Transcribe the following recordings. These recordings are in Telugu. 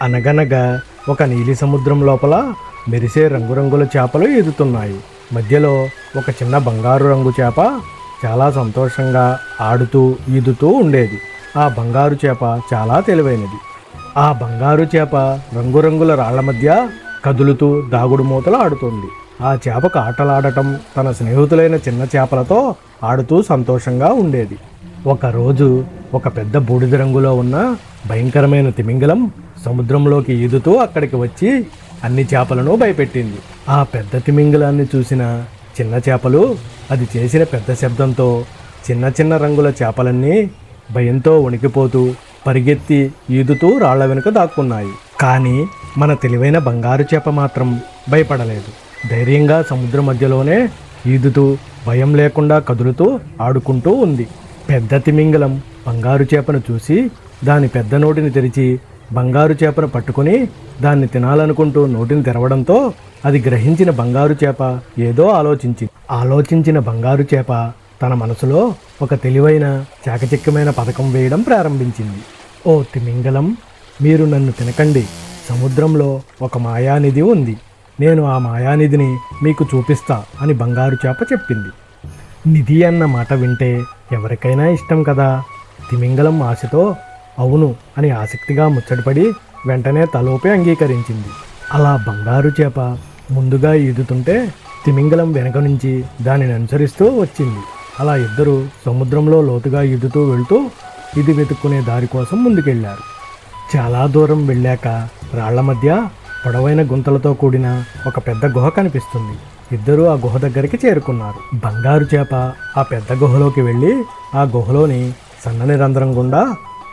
అనగనగా ఒక నీలి సముద్రం లోపల మెరిసే రంగురంగుల చేపలు ఈదుతున్నాయి. మధ్యలో ఒక చిన్న బంగారు రంగు చేప చాలా సంతోషంగా ఆడుతూ ఈదుతూ ఉండేది. ఆ బంగారు చేప చాలా తెలివైనది. ఆ బంగారు చేప రంగురంగుల రాళ్ల మధ్య కదులుతూ దాగుడు మూతలు ఆడుతుంది. ఆ చేపకు ఆటలాడటం, తన స్నేహితులైన చిన్న చేపలతో ఆడుతూ సంతోషంగా ఉండేది. ఒకరోజు ఒక పెద్ద బూడిద రంగులో ఉన్న భయంకరమైన తిమింగలం సముద్రంలోకి ఈదుతూ అక్కడికి వచ్చి అన్ని చేపలను భయపెట్టింది. ఆ పెద్ద తిమింగలాన్ని చూసిన చిన్న చేపలు అది చేసిన పెద్ద శబ్దంతో చిన్న చిన్న రంగుల చేపలన్నీ భయంతో వణికిపోతూ పరిగెత్తి ఈదుతూ రాళ్ల వెనుక దాక్కున్నాయి. కానీ మన తెలివైన బంగారు చేప మాత్రం భయపడలేదు. ధైర్యంగా సముద్రం మధ్యలోనే ఈదుతూ భయం లేకుండా కదులుతూ ఆడుకుంటూ ఉంది. పెద్ద తిమింగలం బంగారు చేపను చూసి దాని పెద్ద నోటిని తెరిచి బంగారు చేపను పట్టుకుని దాన్ని తినాలనుకుంటూ నోటిని తెరవడంతో అది గ్రహించిన బంగారు చేప ఏదో ఆలోచించిన బంగారు చేప తన మనసులో ఒక తెలివైన చాకచక్యమైన పథకం వేయడం ప్రారంభించింది. ఓ తిమింగలం, మీరు నన్ను తినకండి. సముద్రంలో ఒక మాయానిధి ఉంది. నేను ఆ మాయానిధిని మీకు చూపిస్తా అని బంగారు చేప చెప్పింది. నిధి అన్న మాట వింటే ఎవరికైనా ఇష్టం కదా. తిమింగలం ఆశతో అవును అని ఆసక్తిగా ముచ్చటపడి వెంటనే తలోపి అంగీకరించింది. అలా బంగారు చేప ముందుగా ఈదుతుంటే తిమింగలం వెనక నుంచి దానిని అనుసరిస్తూ వచ్చింది. అలా ఇద్దరు సముద్రంలో లోతుగా ఈదుతూ వెళ్తూ ఇది వెతుక్కునే దారి కోసం ముందుకెళ్లారు. చాలా దూరం వెళ్ళాక రాళ్ల మధ్య పొడవైన గుంతలతో కూడిన ఒక పెద్ద గుహ కనిపిస్తుంది. ఇద్దరూ ఆ గుహ దగ్గరికి చేరుకున్నారు. బంగారు చేప ఆ పెద్ద గుహలోకి వెళ్ళి ఆ గుహలోని సన్నని రంధ్రం గుండా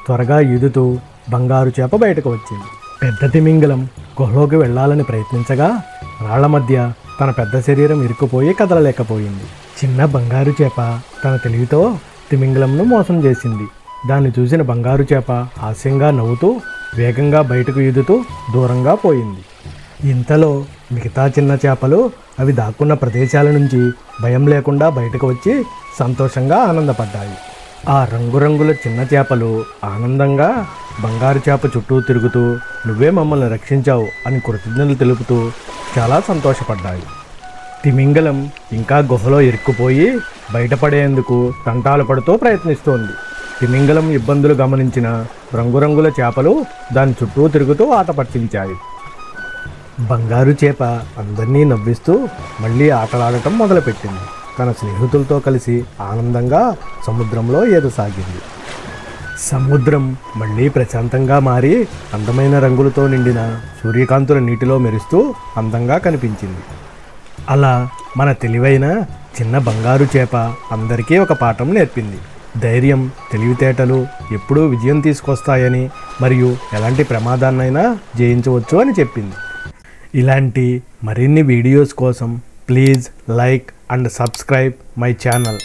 త్వరగా ఈదుతూ బంగారు చేప బయటకు వచ్చింది. పెద్ద తిమింగలం గుహలోకి వెళ్ళాలని ప్రయత్నించగా రాళ్ల మధ్య తన పెద్ద శరీరం ఇరుక్కుపోయి కదలలేకపోయింది. చిన్న బంగారు చేప తన తెలివితో తిమింగలంను మోసం చేసింది. దాన్ని చూసిన బంగారు చేప హాస్యంగా నవ్వుతూ వేగంగా బయటకు ఈదుతూ దూరంగా పోయింది. ఇంతలో మిగతా చిన్న చేపలు అవి దాక్కున్న ప్రదేశాల నుంచి భయం లేకుండా బయటకు వచ్చి సంతోషంగా ఆనందపడ్డాయి. ఆ రంగురంగుల చిన్న చేపలు ఆనందంగా బంగారు చేప చుట్టూ తిరుగుతూ నువ్వే మమ్మల్ని రక్షించావు అని కృతజ్ఞతలు తెలుపుతూ చాలా సంతోషపడ్డాయి. తిమింగలం ఇంకా గుహలో ఇరుక్కుపోయి బయటపడేందుకు తంటాలు పడుతూ ప్రయత్నిస్తోంది. తిమింగలం ఇబ్బందులు గమనించిన రంగురంగుల చేపలు దాని చుట్టూ తిరుగుతూ ఆట పట్టించాయి. బంగారు చేప అందరినీ నవ్విస్తూ మళ్ళీ ఆటలాడటం మొదలుపెట్టింది. తన స్నేహితులతో కలిసి ఆనందంగా సముద్రంలో ఈదసాగింది. సముద్రం మళ్ళీ ప్రశాంతంగా మారి అందమైన రంగులతో నిండిన సూర్యకాంతుల నీటిలో మెరుస్తూ అందంగా కనిపించింది. అలా మన తెలివైన చిన్న బంగారు చేప అందరికీ ఒక పాఠం నేర్పింది. ధైర్యం, తెలివితేటలు ఎప్పుడూ విజయం తీసుకొస్తాయని మరియు ఎలాంటి ప్రమాదాన్నైనా జయించవచ్చు అని చెప్పింది. ఇలాంటి మరిన్ని వీడియోస్ కోసం please like and subscribe my channel.